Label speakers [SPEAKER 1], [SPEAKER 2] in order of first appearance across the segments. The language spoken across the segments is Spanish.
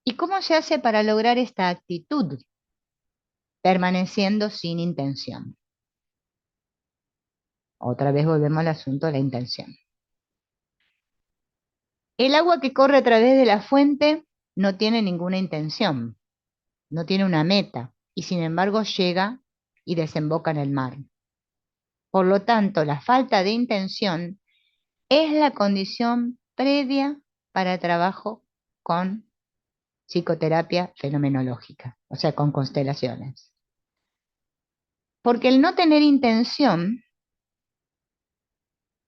[SPEAKER 1] ¿Y cómo se hace para lograr esta actitud? Permaneciendo sin intención. Otra vez volvemos al asunto de la intención. El agua que corre a través de la fuente no tiene ninguna intención, no tiene una meta, y sin embargo llega y desemboca en el mar. Por lo tanto, la falta de intención es la condición previa para trabajo con psicoterapia fenomenológica, o sea, con constelaciones. Porque el no tener intención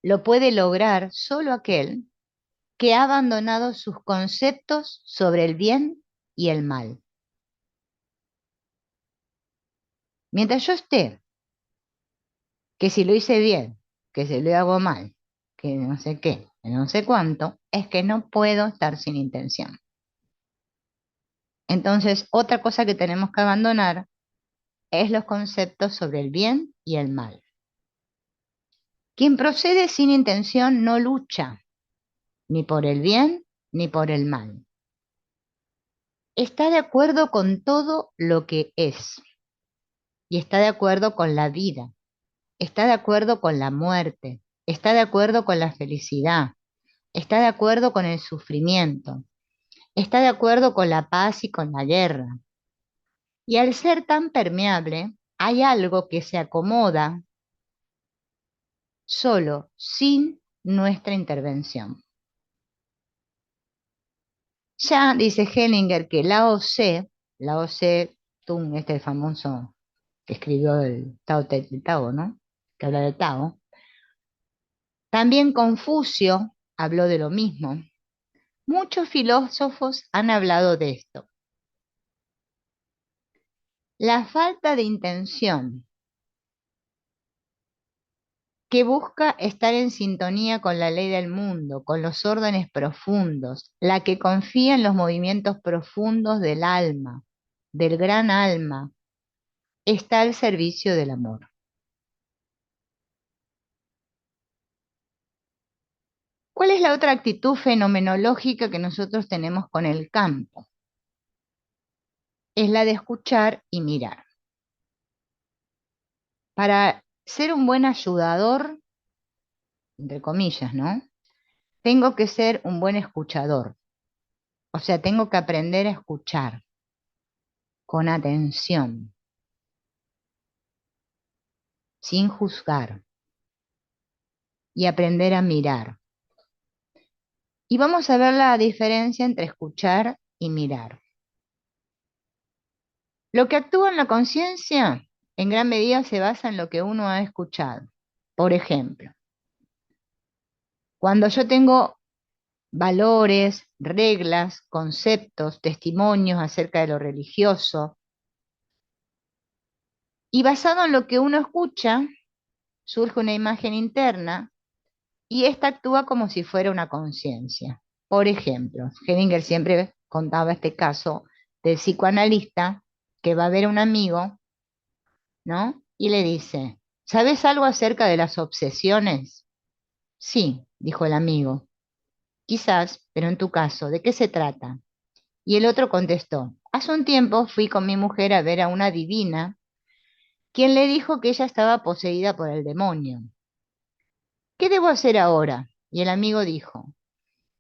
[SPEAKER 1] lo puede lograr solo aquel que ha abandonado sus conceptos sobre el bien y el mal. Mientras yo esté, que si lo hice bien, que si lo hago mal, que no sé qué, que no sé cuánto, es que no puedo estar sin intención. Entonces, otra cosa que tenemos que abandonar es los conceptos sobre el bien y el mal. Quien procede sin intención no lucha, ni por el bien ni por el mal. Está de acuerdo con todo lo que es y está de acuerdo con la vida, está de acuerdo con la muerte, está de acuerdo con la felicidad, está de acuerdo con el sufrimiento, está de acuerdo con la paz y con la guerra. Y al ser tan permeable, hay algo que se acomoda solo, sin nuestra intervención. Ya dice Hellinger que Lao Tse Tung, este famoso que escribió el Tao Te Tao, ¿no? Que habla del Tao. También Confucio habló de lo mismo. Muchos filósofos han hablado de esto. La falta de intención que busca estar en sintonía con la ley del mundo, con los órdenes profundos, la que confía en los movimientos profundos del alma, del gran alma, está al servicio del amor. ¿Cuál es la otra actitud fenomenológica que nosotros tenemos con el campo? Es la de escuchar y mirar. Para ser un buen ayudador, entre comillas, ¿no? Tengo que ser un buen escuchador. O sea, tengo que aprender a escuchar con atención, sin juzgar, y aprender a mirar. Y vamos a ver la diferencia entre escuchar y mirar. Lo que actúa en la conciencia en gran medida se basa en lo que uno ha escuchado. Por ejemplo, cuando yo tengo valores, reglas, conceptos, testimonios acerca de lo religioso, y basado en lo que uno escucha, surge una imagen interna y esta actúa como si fuera una conciencia. Por ejemplo, Hedinger siempre contaba este caso del psicoanalista que va a ver a un amigo, ¿no? Y le dice, ¿sabes algo acerca de las obsesiones? Sí, dijo el amigo, quizás, pero en tu caso, ¿de qué se trata? Y el otro contestó, hace un tiempo fui con mi mujer a ver a una divina, quien le dijo que ella estaba poseída por el demonio. ¿Qué debo hacer ahora? Y el amigo dijo,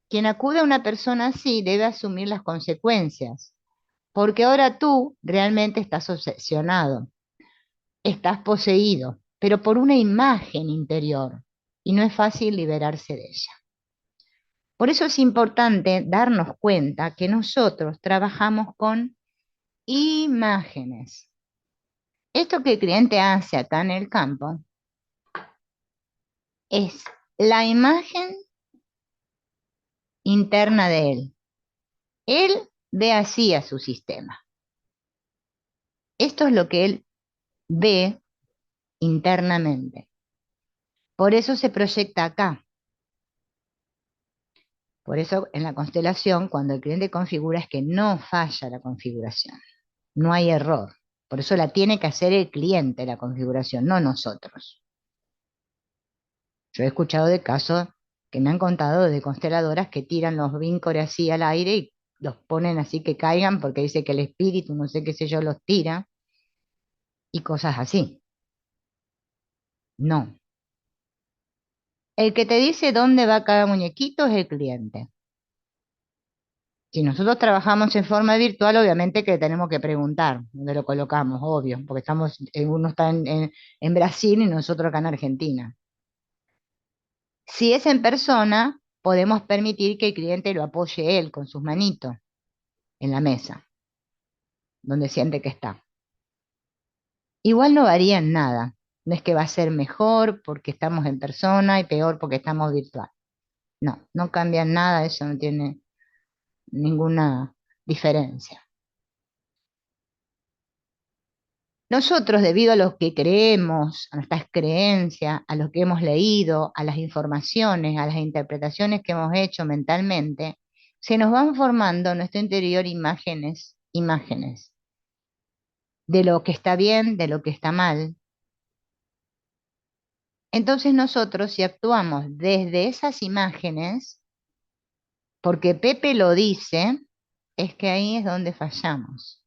[SPEAKER 1] quien acude a una persona así debe asumir las consecuencias, porque ahora tú realmente estás obsesionado, estás poseído, pero por una imagen interior, y no es fácil liberarse de ella. Por eso es importante darnos cuenta que nosotros trabajamos con imágenes. Esto que el cliente hace acá en el campo es la imagen interna de él. Él ve así a su sistema. Esto es lo que él ve internamente. Por eso se proyecta acá. Por eso en la constelación, cuando el cliente configura, es que no falla la configuración. No hay error. Por eso la tiene que hacer el cliente la configuración, no nosotros. Yo he escuchado de casos que me han contado de consteladoras que tiran los vínculos así al aire y los ponen así que caigan porque dice que el espíritu, no sé qué sé yo, los tira y cosas así. No. El que te dice dónde va cada muñequito es el cliente. Si nosotros trabajamos en forma virtual, obviamente que tenemos que preguntar dónde lo colocamos, obvio, porque estamos, uno está en Brasil y nosotros acá en Argentina. Si es en persona, podemos permitir que el cliente lo apoye él con sus manitos en la mesa, donde siente que está. Igual no varía en nada. No es que va a ser mejor porque estamos en persona y peor porque estamos virtual. No, no cambia en nada, eso no tiene ninguna diferencia. Nosotros, debido a lo que creemos, a nuestras creencias, a lo que hemos leído, a las informaciones, a las interpretaciones que hemos hecho mentalmente, se nos van formando en nuestro interior imágenes, imágenes de lo que está bien, de lo que está mal. Entonces nosotros, si actuamos desde esas imágenes, porque Pepe lo dice, es que ahí es donde fallamos.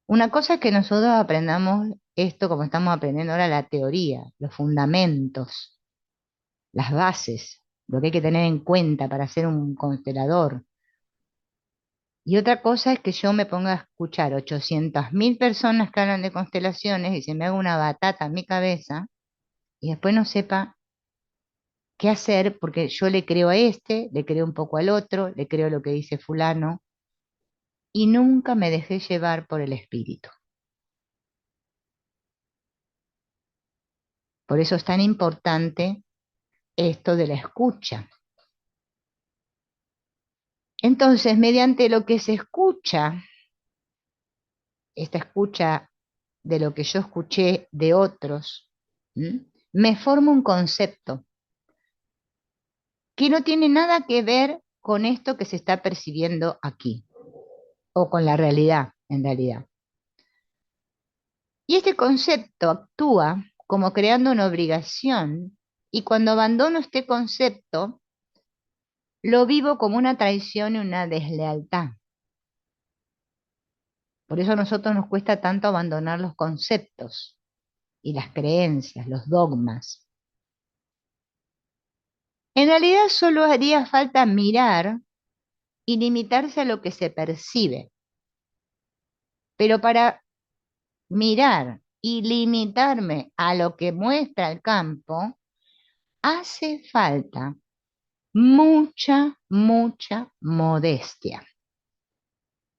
[SPEAKER 1] Una cosa es que nosotros aprendamos esto como estamos aprendiendo ahora, la teoría, los fundamentos, las bases, lo que hay que tener en cuenta para ser un constelador. Y otra cosa es que yo me ponga a escuchar 800.000 personas que hablan de constelaciones y se me haga una batata en mi cabeza y después no sepa qué hacer porque yo le creo a este, le creo un poco al otro, le creo lo que dice fulano y nunca me dejé llevar por el espíritu. Por eso es tan importante esto de la escucha. Entonces, mediante lo que se escucha, esta escucha de lo que yo escuché de otros, ¿m? Me forma un concepto que no tiene nada que ver con esto que se está percibiendo aquí, o con la realidad, en realidad. Y este concepto actúa como creando una obligación, y cuando abandono este concepto, lo vivo como una traición y una deslealtad. Por eso a nosotros nos cuesta tanto abandonar los conceptos y las creencias, los dogmas. En realidad solo haría falta mirar y limitarse a lo que se percibe. Pero para mirar y limitarme a lo que muestra el campo, hace falta mucha, mucha modestia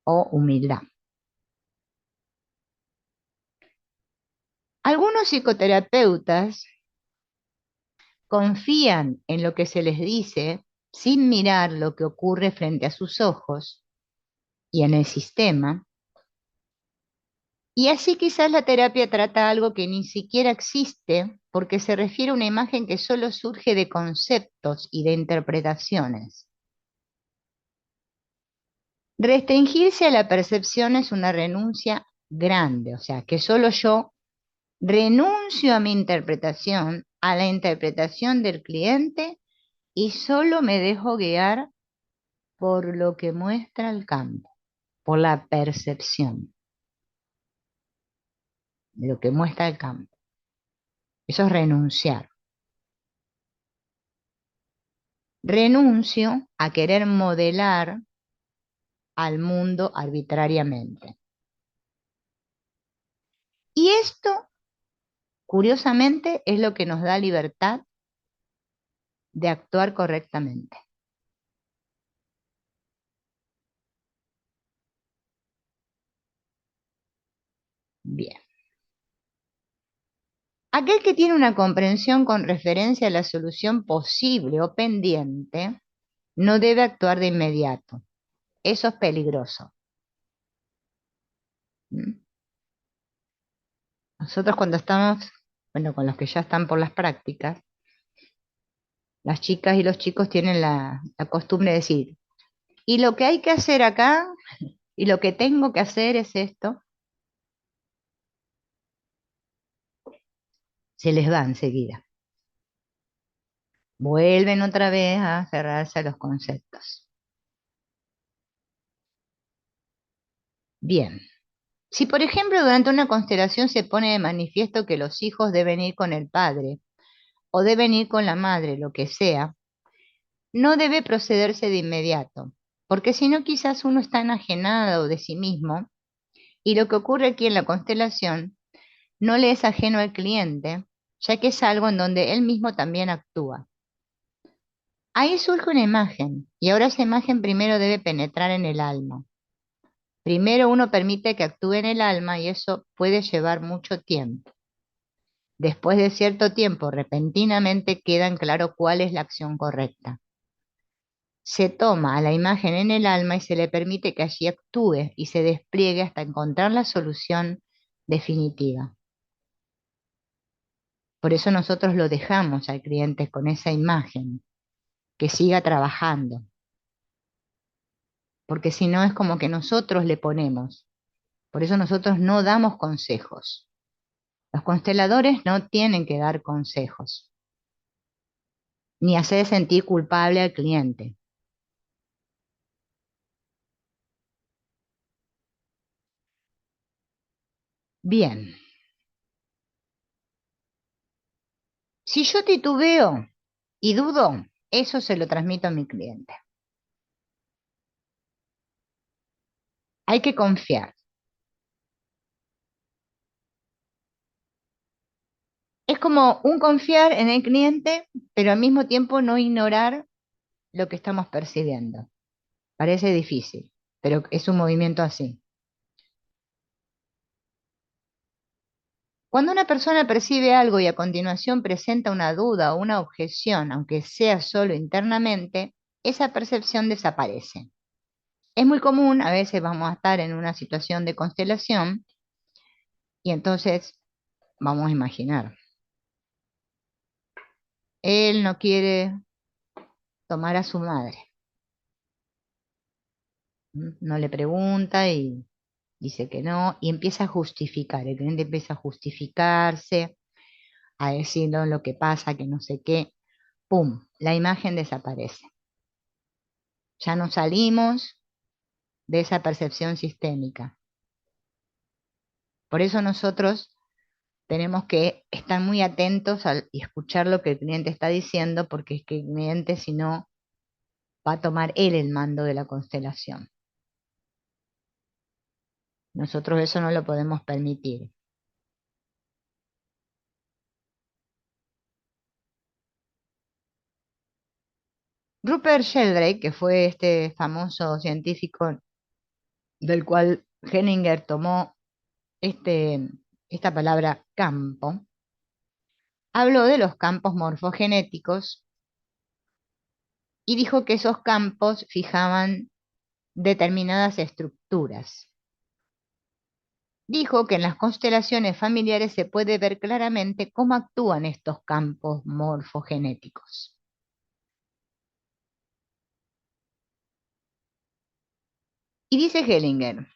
[SPEAKER 1] o humildad. Algunos psicoterapeutas confían en lo que se les dice sin mirar lo que ocurre frente a sus ojos y en el sistema. Y así quizás la terapia trata algo que ni siquiera existe porque se refiere a una imagen que solo surge de conceptos y de interpretaciones. Restringirse a la percepción es una renuncia grande, o sea, que solo yo renuncio a mi interpretación, a la interpretación del cliente y solo me dejo guiar por lo que muestra el campo, por la percepción de lo que muestra el campo. Eso es renunciar. Renuncio a querer modelar al mundo arbitrariamente. Y esto, curiosamente, es lo que nos da libertad de actuar correctamente. Bien. Aquel que tiene una comprensión con referencia a la solución posible o pendiente, no debe actuar de inmediato. Eso es peligroso. ¿Mm? Nosotros cuando estamos, bueno, con los que ya están por las prácticas, las chicas y los chicos tienen la costumbre de decir, y lo que hay que hacer acá, y lo que tengo que hacer es esto, se les va enseguida. Vuelven otra vez a cerrarse a los conceptos. Bien. Si, por ejemplo, durante una constelación se pone de manifiesto que los hijos deben ir con el padre o deben ir con la madre, lo que sea, no debe procederse de inmediato, porque si no quizás uno está enajenado de sí mismo y lo que ocurre aquí en la constelación no le es ajeno al cliente, ya que es algo en donde él mismo también actúa. Ahí surge una imagen y ahora esa imagen primero debe penetrar en el alma. Primero uno permite que actúe en el alma y eso puede llevar mucho tiempo. Después de cierto tiempo, repentinamente queda en claro cuál es la acción correcta. Se toma a la imagen en el alma y se le permite que allí actúe y se despliegue hasta encontrar la solución definitiva. Por eso nosotros lo dejamos al cliente con esa imagen, que siga trabajando, porque si no es como que nosotros le ponemos. Por eso nosotros no damos consejos. Los consteladores no tienen que dar consejos, ni hacer sentir culpable al cliente. Bien, si yo titubeo y dudo, eso se lo transmito a mi cliente. Hay que confiar. Es como un confiar en el cliente, pero al mismo tiempo no ignorar lo que estamos percibiendo. Parece difícil, pero es un movimiento así. Cuando una persona percibe algo y a continuación presenta una duda o una objeción, aunque sea solo internamente, esa percepción desaparece. Es muy común, a veces vamos a estar en una situación de constelación y entonces vamos a imaginar, él no quiere tomar a su madre. No le pregunta y dice que no, y empieza a justificar, el cliente empieza a justificarse, a decir no, lo que pasa, que no sé qué, ¡pum! La imagen desaparece. Ya no salimos de esa percepción sistémica. Por eso nosotros tenemos que estar muy atentos y escuchar lo que el cliente está diciendo, porque es que el cliente, si no, va a tomar él el mando de la constelación. Nosotros eso no lo podemos permitir. Rupert Sheldrake, que fue este famoso científico del cual Henninger tomó esta palabra campo, habló de los campos morfogenéticos y dijo que esos campos fijaban determinadas estructuras. Dijo que en las constelaciones familiares se puede ver claramente cómo actúan estos campos morfogenéticos. Y dice Hellinger,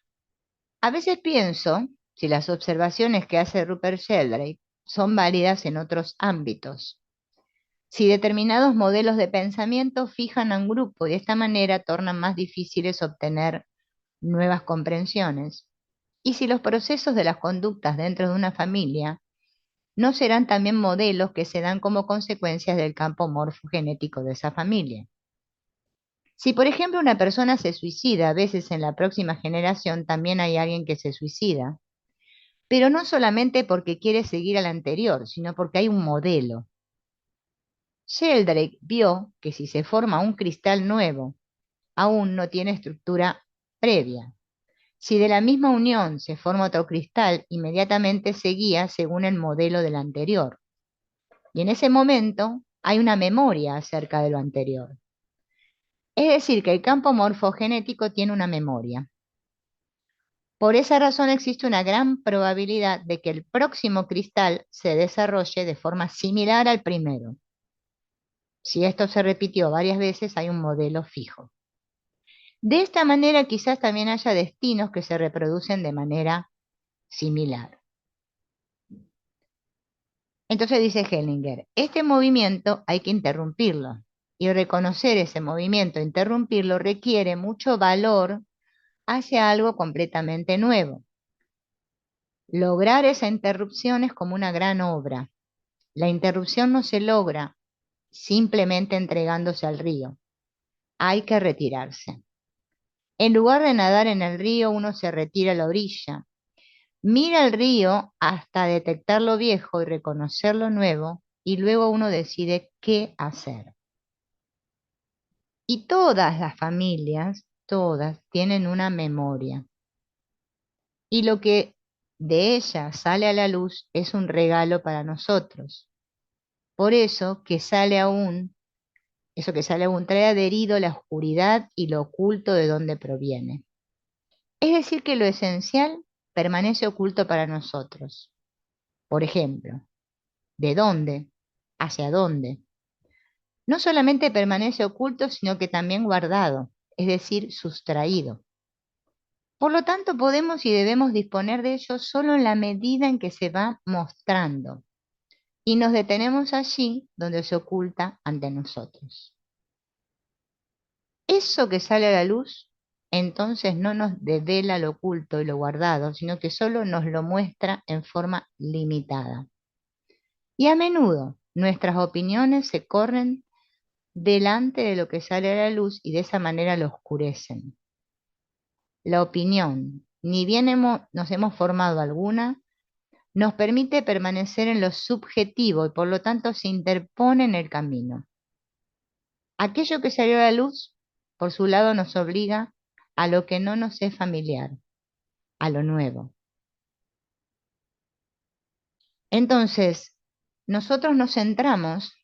[SPEAKER 1] a veces pienso si las observaciones que hace Rupert Sheldrake son válidas en otros ámbitos. Si determinados modelos de pensamiento fijan a un grupo y de esta manera tornan más difíciles obtener nuevas comprensiones. Y si los procesos de las conductas dentro de una familia no serán también modelos que se dan como consecuencias del campo morfogenético de esa familia. Si, por ejemplo, una persona se suicida, a veces en la próxima generación también hay alguien que se suicida, pero no solamente porque quiere seguir al anterior, sino porque hay un modelo. Sheldrake vio que si se forma un cristal nuevo, aún no tiene estructura previa. Si de la misma unión se forma otro cristal, inmediatamente se guía según el modelo del anterior. Y en ese momento hay una memoria acerca de lo anterior. Es decir, que el campo morfogenético tiene una memoria. Por esa razón existe una gran probabilidad de que el próximo cristal se desarrolle de forma similar al primero. Si esto se repitió varias veces, hay un modelo fijo. De esta manera, quizás también haya destinos que se reproducen de manera similar. Entonces dice Hellinger, este movimiento hay que interrumpirlo y reconocer ese movimiento, interrumpirlo, requiere mucho valor hacia algo completamente nuevo. Lograr esa interrupción es como una gran obra. La interrupción no se logra simplemente entregándose al río. Hay que retirarse. En lugar de nadar en el río, uno se retira a la orilla. Mira el río hasta detectar lo viejo y reconocer lo nuevo, y luego uno decide qué hacer. Y todas las familias, todas, tienen una memoria. Y lo que de ella sale a la luz es un regalo para nosotros. Por eso que sale aún, eso que sale aún trae adherido la oscuridad y lo oculto de donde proviene. Es decir, que lo esencial permanece oculto para nosotros. Por ejemplo, ¿de dónde? ¿Hacia dónde? No solamente permanece oculto, sino que también guardado, es decir, sustraído. Por lo tanto, podemos y debemos disponer de ello solo en la medida en que se va mostrando y nos detenemos allí donde se oculta ante nosotros. Eso que sale a la luz, entonces no nos devela lo oculto y lo guardado, sino que solo nos lo muestra en forma limitada. Y a menudo nuestras opiniones se corren delante de lo que sale a la luz y de esa manera lo oscurecen. La opinión, ni bien nos hemos formado alguna, nos permite permanecer en lo subjetivo y por lo tanto se interpone en el camino. Aquello que salió a la luz, por su lado, nos obliga a lo que no nos es familiar, a lo nuevo. Entonces, nosotros nos centramos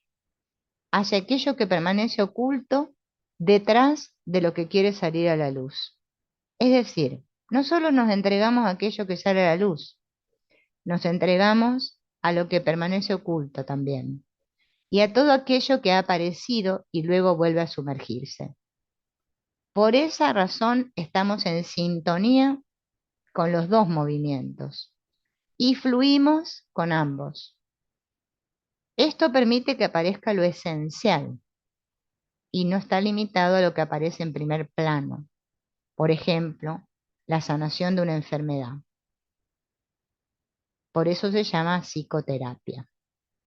[SPEAKER 1] hacia aquello que permanece oculto detrás de lo que quiere salir a la luz. Es decir, no solo nos entregamos a aquello que sale a la luz, nos entregamos a lo que permanece oculto también, y a todo aquello que ha aparecido y luego vuelve a sumergirse. Por esa razón estamos en sintonía con los dos movimientos y fluimos con ambos. Esto permite que aparezca lo esencial y no está limitado a lo que aparece en primer plano. Por ejemplo, la sanación de una enfermedad. Por eso se llama psicoterapia.